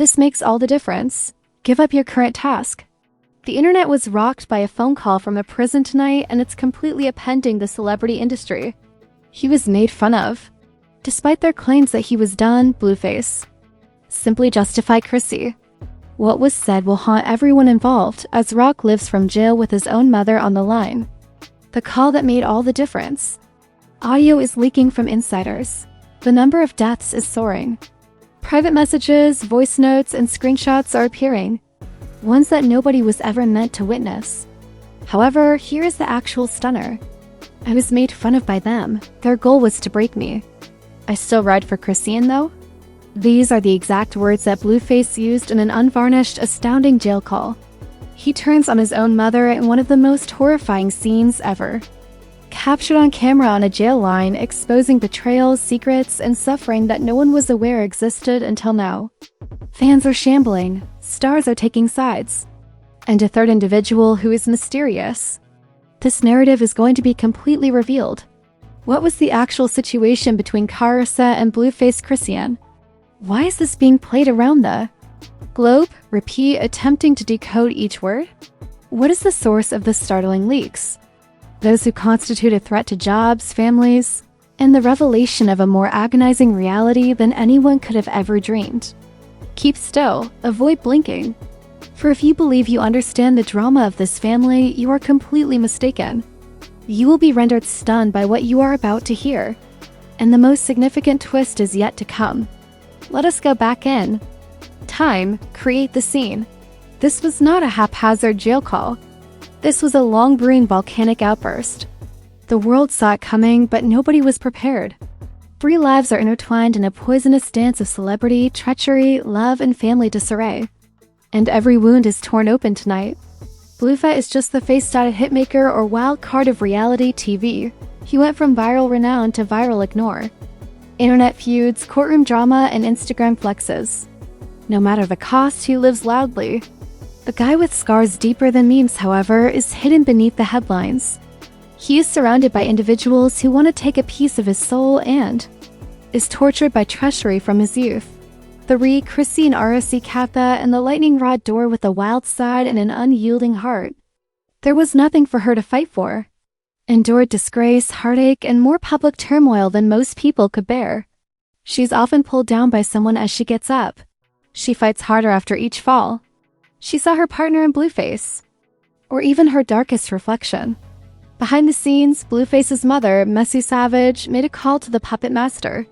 This makes all the difference. Give up your current task. The internet was rocked by a phone call from a prison tonight, and it's completely upending the celebrity industry. He was made fun of. Despite their claims that he was done, Blueface. Simply justify Chrissy. What was said will haunt everyone involved, as Rock lives from jail with his own mother on the line. The call that made all the difference. Audio is leaking from insiders. The number of deaths is soaring. Private messages, voice notes, and screenshots are appearing. Ones that nobody was ever meant to witness. However, here is the actual stunner. I was made fun of by them. Their goal was to break me. I still ride for Chrisean though? These are the exact words that Blueface used in an unvarnished, astounding jail call. He turns on his own mother in one of the most horrifying scenes ever. Captured on camera on a jail line, exposing betrayals, secrets, and suffering that no one was aware existed until now. Fans are shambling, stars are taking sides, and a third individual who is mysterious. This narrative is going to be completely revealed. What was the actual situation between Karlissa and Blueface Chrisean? Why is this being played around the globe? Repeat, attempting to decode each word? What is the source of the startling leaks? Those who constitute a threat to jobs, families, and the revelation of a more agonizing reality than anyone could have ever dreamed. Keep still, avoid blinking. For if you believe you understand the drama of this family, you are completely mistaken. You will be rendered stunned by what you are about to hear. And the most significant twist is yet to come. Let us go back in time, create the scene. This was not a haphazard jail call. This was a long-brewing volcanic outburst. The world saw it coming, but nobody was prepared. 3 lives are intertwined in a poisonous dance of celebrity, treachery, love, and family disarray. And every wound is torn open tonight. Blueface is just the face-dotted hitmaker or wild card of reality TV. He went from viral renown to viral ignore. Internet feuds, courtroom drama, and Instagram flexes. No matter the cost, he lives loudly. The guy with scars deeper than memes, however, is hidden beneath the headlines. He is surrounded by individuals who want to take a piece of his soul and is tortured by treachery from his youth. The Chrisean Rock Kappa and the lightning rod door with a wild side and an unyielding heart. There was nothing for her to fight for. Endured disgrace, heartache, and more public turmoil than most people could bear. She's often pulled down by someone as she gets up. She fights harder after each fall. She saw her partner in Blueface, or even her darkest reflection. Behind the scenes, Blueface's mother, Messy Savage, made a call to the puppet master.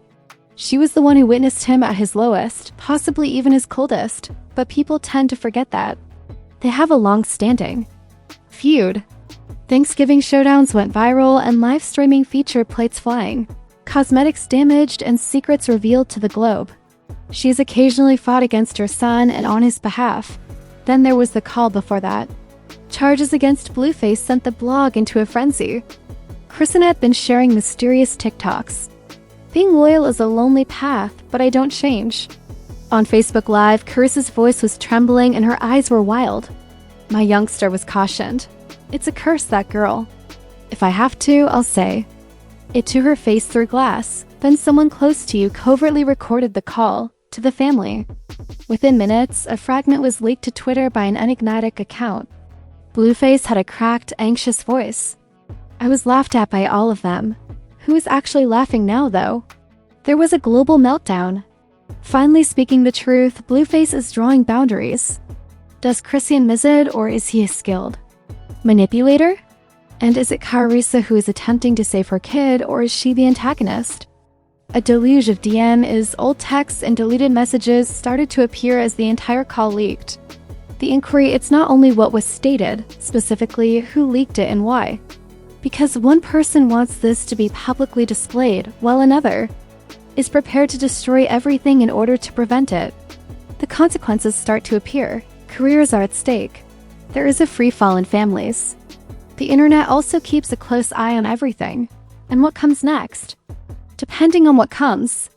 She was the one who witnessed him at his lowest, possibly even his coldest, but people tend to forget that. They have a long-standing feud. Thanksgiving showdowns went viral and live streaming featured plates flying, cosmetics damaged, and secrets revealed to the globe. She's occasionally fought against her son and on his behalf. Then there was the call before that. Charges against Blueface sent the blog into a frenzy. Chrisean had been sharing mysterious TikToks. Being loyal is a lonely path, but I don't change. On Facebook Live, Karissa's voice was trembling and her eyes were wild. My youngster was cautioned. It's a curse, that girl. If I have to, I'll say it to her face through glass. Then someone close to you covertly recorded the call to the family. Within minutes, a fragment was leaked to Twitter by an enigmatic account. Blueface had a cracked, anxious voice. I was laughed at by all of them. Who is actually laughing now, though? There was a global meltdown. Finally speaking the truth, Blueface is drawing boundaries. Does Chrisean miss it, or is he a skilled manipulator? And is it Karlissa who is attempting to save her kid, or is she the antagonist? A deluge of DM old texts and deleted messages started to appear as the entire call leaked. The inquiry, it's not only what was stated, specifically who leaked it and why. Because one person wants this to be publicly displayed, while another is prepared to destroy everything in order to prevent it. The consequences start to appear. Careers are at stake. There is a free fall in families. The internet also keeps a close eye on everything. And what comes next? Depending on what comes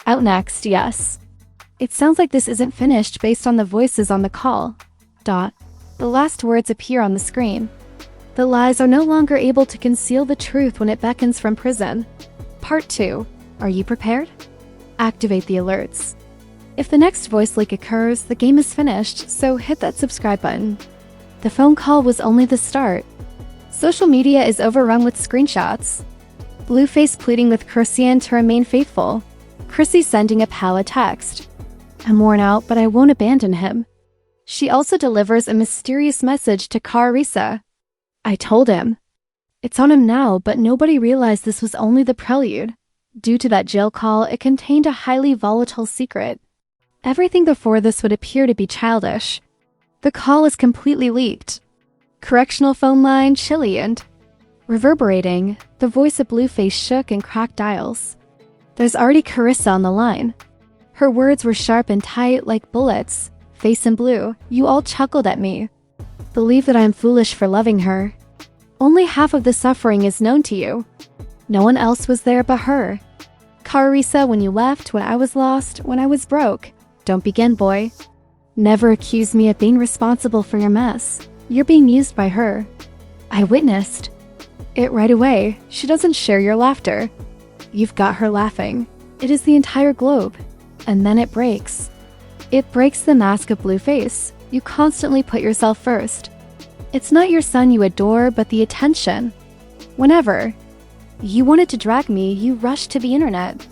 out next, yes. It sounds like this isn't finished based on the voices on the call. The last words appear on the screen. The lies are no longer able to conceal the truth when it beckons from prison. Part 2. Are you prepared? Activate the alerts. If the next voice leak occurs, the game is finished, so hit that subscribe button. The phone call was only the start. Social media is overrun with screenshots. Blueface pleading with Chrisean to remain faithful. Chrissy sending a pal a text. I'm worn out, but I won't abandon him. She also delivers a mysterious message to Karlissa. I told him. It's on him now, but nobody realized this was only the prelude. Due to that jail call, it contained a highly volatile secret. Everything before this would appear to be childish. The call is completely leaked. Correctional phone line chillioned. Reverberating, the voice of Blueface shook and cracked dials. There's already Karlissa on the line. Her words were sharp and tight like bullets. Face in blue, you all chuckled at me. Believe that I am foolish for loving her. Only half of the suffering is known to you. No one else was there but her. Karlissa, when you left, when I was lost, when I was broke. Don't begin, boy. Never accuse me of being responsible for your mess. You're being used by her. I witnessed it right away. She doesn't share your laughter. You've got her laughing. It is the entire globe. And then it breaks. It breaks the mask of Blueface. You constantly put yourself first. It's not your son you adore, but the attention. Whenever you wanted to drag me, you rushed to the internet.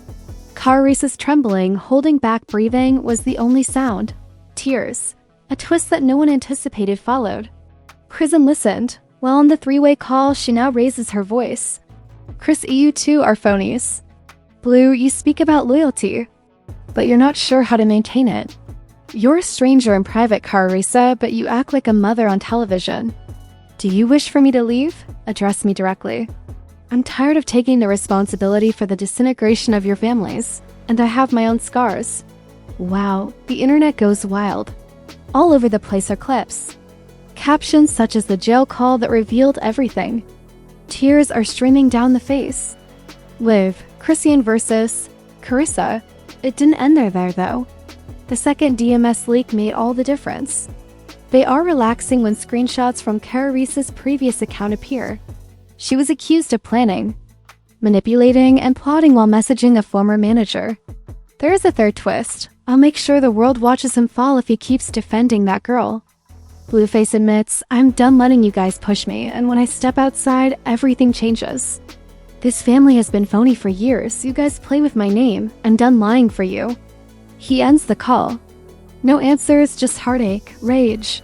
Karlissa's trembling, holding back breathing was the only sound. Tears. A twist that no one anticipated followed. Chrisean listened. While on the three-way call, she now raises her voice. Chris, you two are phonies. Blue, you speak about loyalty, but you're not sure how to maintain it. You're a stranger in private, Karlissa, but you act like a mother on television. Do you wish for me to leave? Address me directly. I'm tired of taking the responsibility for the disintegration of your families, and I have my own scars. Wow, the internet goes wild. All over the place are clips. Captions such as the jail call that revealed everything. Tears are streaming down the face. Liv, Chrisean versus Karlissa. It didn't end there though. The second DMS leak made all the difference. They are relaxing when screenshots from Karlissa's previous account appear. She was accused of planning, manipulating, and plotting while messaging a former manager. There is a third twist. I'll make sure the world watches him fall if he keeps defending that girl. Blueface admits, I'm done letting you guys push me, and when I step outside, everything changes. This family has been phony for years. You guys play with my name. I'm done lying for you. He ends the call. No answers, just heartache, rage,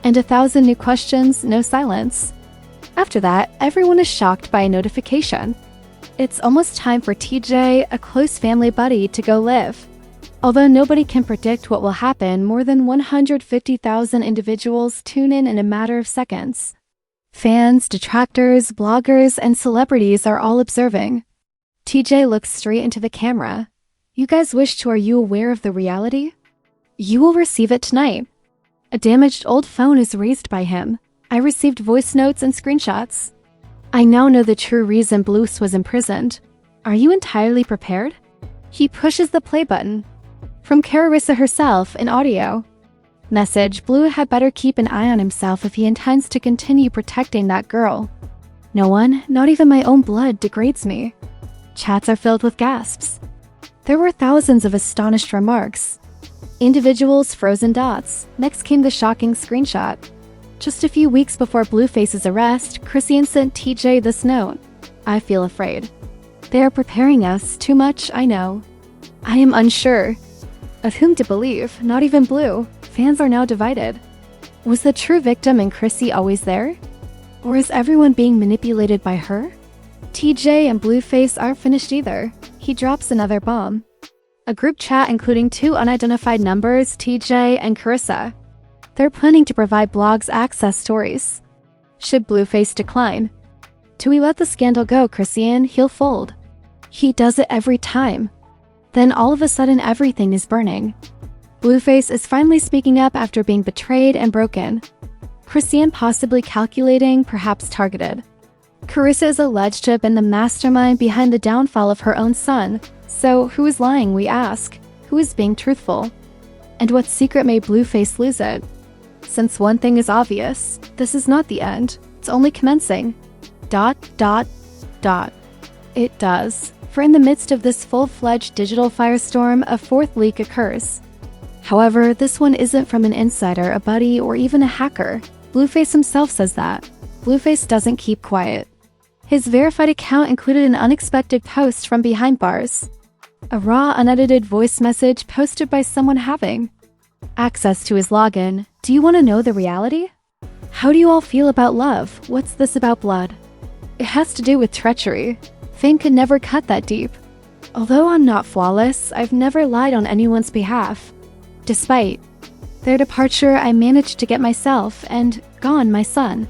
and 1,000 new questions, no silence. After that, everyone is shocked by a notification. It's almost time for TJ, a close family buddy, to go live. Although nobody can predict what will happen, more than 150,000 individuals tune in a matter of seconds. Fans, detractors, bloggers, and celebrities are all observing. TJ looks straight into the camera. You guys wish to, are you aware of the reality? You will receive it tonight. A damaged old phone is raised by him. I received voice notes and screenshots. I now know the true reason Blues was imprisoned. Are you entirely prepared? He pushes the play button. From Karlissa herself, in audio. Message, Blue had better keep an eye on himself if he intends to continue protecting that girl. No one, not even my own blood, degrades me. Chats are filled with gasps. There were thousands of astonished remarks. Individuals, frozen dots. Next came the shocking screenshot. Just a few weeks before Blueface's arrest, Chrisean sent TJ this note. I feel afraid. They are preparing us, too much, I know. I am unsure of whom to believe, not even Blue. Fans are now divided. Was the true victim in Chrissy always there? Or is everyone being manipulated by her? TJ and Blueface aren't finished either. He drops another bomb. A group chat including 2 unidentified numbers, TJ and Karlissa. They're planning to provide blogs access stories. Should Blueface decline? Do we let the scandal go, Chrisean? He'll fold. He does it every time. Then all of a sudden everything is burning. Blueface is finally speaking up after being betrayed and broken. Chrisean possibly calculating, perhaps targeted. Karlissa is alleged to have been the mastermind behind the downfall of her own son. So who is lying, we ask? Who is being truthful? And what secret made Blueface lose it? Since one thing is obvious, this is not the end. It's only commencing. ... It does. For in the midst of this full-fledged digital firestorm, a 4th leak occurs. However, this one isn't from an insider, a buddy, or even a hacker. Blueface himself says that. Blueface doesn't keep quiet. His verified account included an unexpected post from behind bars. A raw, unedited voice message posted by someone having access to his login. Do you want to know the reality? How do you all feel about love? What's this about blood? It has to do with treachery. Fame could never cut that deep. Although I'm not flawless, I've never lied on anyone's behalf. Despite their departure, I managed to get myself and gone my son.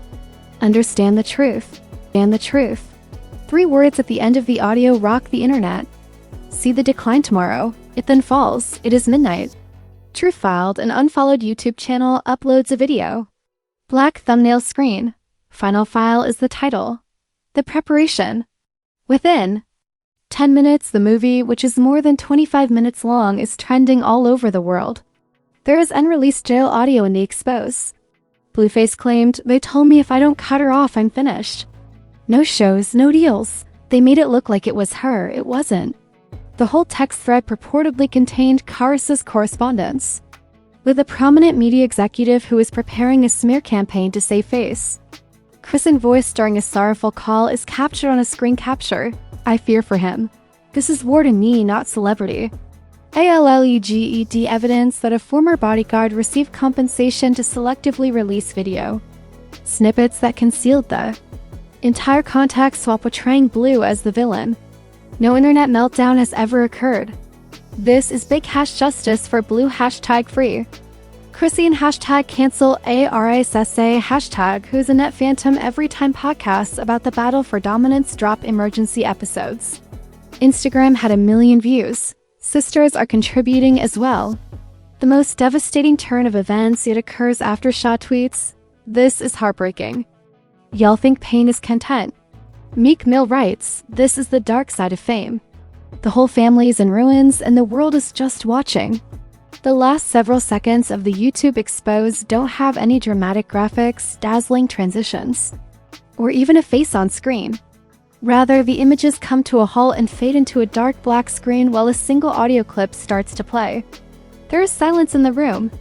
Understand the truth. And the truth. 3 words at the end of the audio rock the internet. See the decline tomorrow. It then falls. It is midnight. Truth filed, an unfollowed YouTube channel, uploads a video. Black thumbnail screen. Final file is the title. The preparation. Within 10 minutes, the movie, which is more than 25 minutes long, is trending all over the world. There is unreleased jail audio in the expose. Blueface claimed, "They told me if I don't cut her off, I'm finished. No shows, no deals. They made it look like it was her. It wasn't." The whole text thread purportedly contained Karlissa's correspondence with a prominent media executive who is preparing a smear campaign to save face. Chrisean voice during a sorrowful call is captured on a screen capture. "I fear for him. This is war to me, not celebrity." ALLEGED evidence that a former bodyguard received compensation to selectively release video snippets that concealed the entire context while portraying Blue as the villain. No internet meltdown has ever occurred. This is big #justice for Blue #free. Chrisean #cancel ARISSA hashtag who's a net phantom every time podcasts about the battle for dominance drop emergency episodes. Instagram had 1 million views. Sisters are contributing as well. The most devastating turn of events yet occurs after Shaw tweets, "This is heartbreaking. Y'all think pain is content." Meek Mill writes, "This is the dark side of fame. The whole family is in ruins and the world is just watching." The last several seconds of the YouTube expose don't have any dramatic graphics, dazzling transitions, or even a face on screen. Rather, the images come to a halt and fade into a dark black screen while a single audio clip starts to play. There is silence in the room,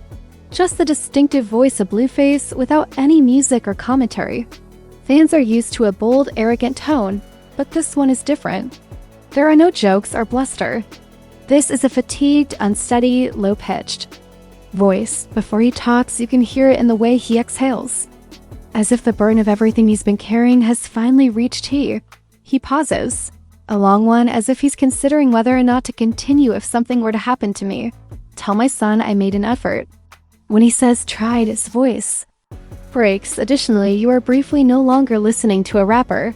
just the distinctive voice of Blueface without any music or commentary. Fans are used to a bold, arrogant tone, but this one is different. There are no jokes or bluster. This is a fatigued, unsteady, low-pitched voice. Before he talks, you can hear it in the way he exhales. As if the burden of everything he's been carrying has finally reached he. He pauses. A long one, as if he's considering whether or not to continue if something were to happen to me. "Tell my son I made an effort." When he says tried, his voice breaks. Additionally, you are briefly no longer listening to a rapper.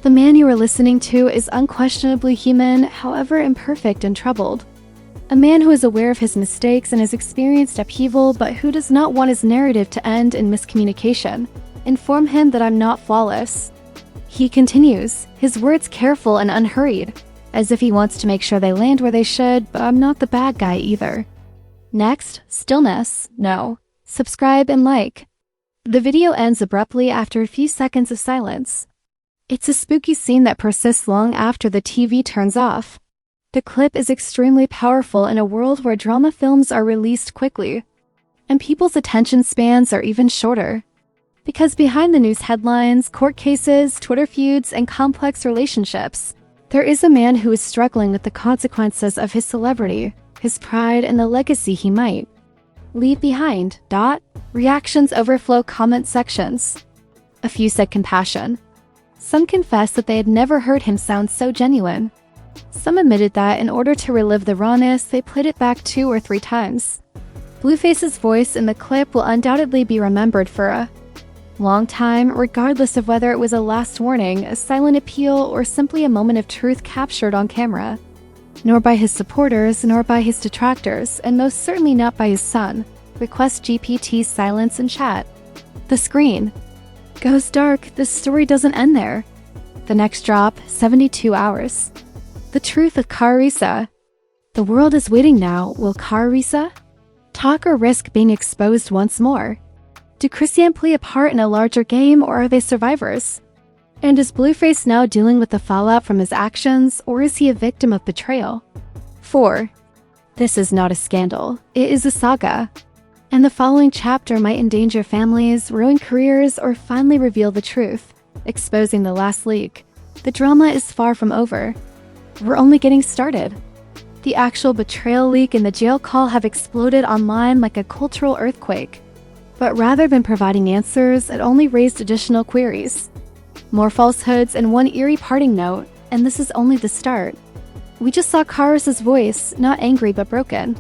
The man you are listening to is unquestionably human, however imperfect and troubled. A man who is aware of his mistakes and has experienced upheaval, but who does not want his narrative to end in miscommunication. Inform him that I'm not flawless. He continues, his words careful and unhurried, as if he wants to make sure they land where they should, but I'm not the bad guy either. Next, stillness. No. Subscribe and like. The video ends abruptly after a few seconds of silence. It's a spooky scene that persists long after the TV turns off. The clip is extremely powerful in a world where drama films are released quickly, and people's attention spans are even shorter. Because behind the news headlines, court cases, Twitter feuds, and complex relationships, there is a man who is struggling with the consequences of his celebrity, his pride, and the legacy he might leave behind. Reactions overflow comment sections. A few said compassion. Some confessed that they had never heard him sound so genuine. Some admitted that in order to relive the rawness, they played it back 2 or 3 times. Blueface's voice in the clip will undoubtedly be remembered for a long time, regardless of whether it was a last warning, a silent appeal, or simply a moment of truth captured on camera. Nor by his supporters, nor by his detractors, and most certainly not by his son. Request GPT's silence in chat. The screen goes dark. The story doesn't end there. The next drop, 72 hours. The truth of Karlissa. The world is waiting now. Will Karlissa talk or risk being exposed once more? Do Chrisean play a part in a larger game, or are they survivors? And is Blueface now dealing with the fallout from his actions, or is he a victim of betrayal? 4. This is not a scandal. It is a saga. And the following chapter might endanger families, ruin careers, or finally reveal the truth, exposing the last leak. The drama is far from over. We're only getting started. The actual betrayal leak and the jail call have exploded online like a cultural earthquake. But rather than providing answers, it only raised additional queries. More falsehoods and one eerie parting note, and this is only the start. We just saw Karlissa's voice, not angry but broken.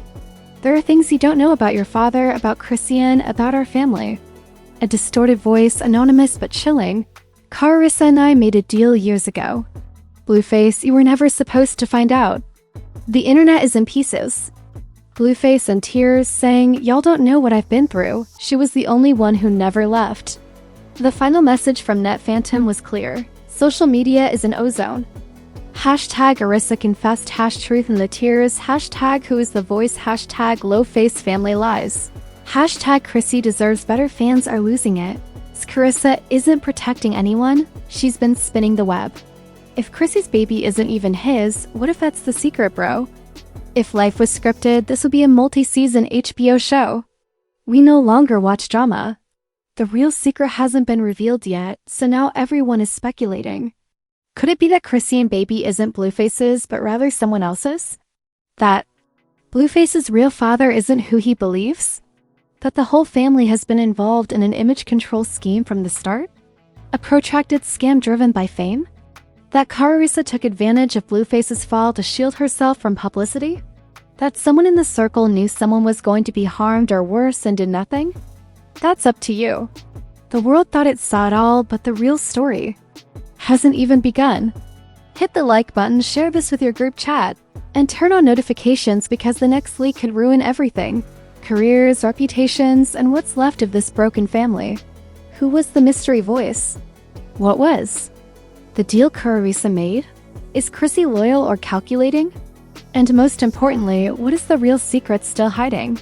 There are things you don't know about your father, about Chrisean, about our family. A distorted voice, anonymous but chilling. Karlissa and I made a deal years ago. Blueface, you were never supposed to find out. The internet is in pieces. Blueface in tears, saying, y'all don't know what I've been through. She was the only one who never left. The final message from Net Phantom was clear. Social media is an ozone. Hashtag Arissa confessed, #truth in the tears, hashtag who is the voice, hashtag low-face family lies. Hashtag Chrissy deserves better, fans are losing it. Karlissa isn't protecting anyone, she's been spinning the web. If Chrissy's baby isn't even his, what if that's the secret, bro? If life was scripted, this would be a multi-season HBO show. We no longer watch drama. The real secret hasn't been revealed yet, so now everyone is speculating. Could it be that Chrisean baby isn't Blueface's, but rather someone else's? That Blueface's real father isn't who he believes? That the whole family has been involved in an image control scheme from the start? A protracted scam driven by fame? That Karlissa took advantage of Blueface's fall to shield herself from publicity? That someone in the circle knew someone was going to be harmed or worse and did nothing? That's up to you. The world thought it saw it all, but the real story hasn't even begun. Hit the like button, share this with your group chat, and turn on notifications because the next leak could ruin everything. Careers, reputations, and what's left of this broken family. Who was the mystery voice? What was the deal Karlissa made? Is Chrissy loyal or calculating? And most importantly, what is the real secret still hiding?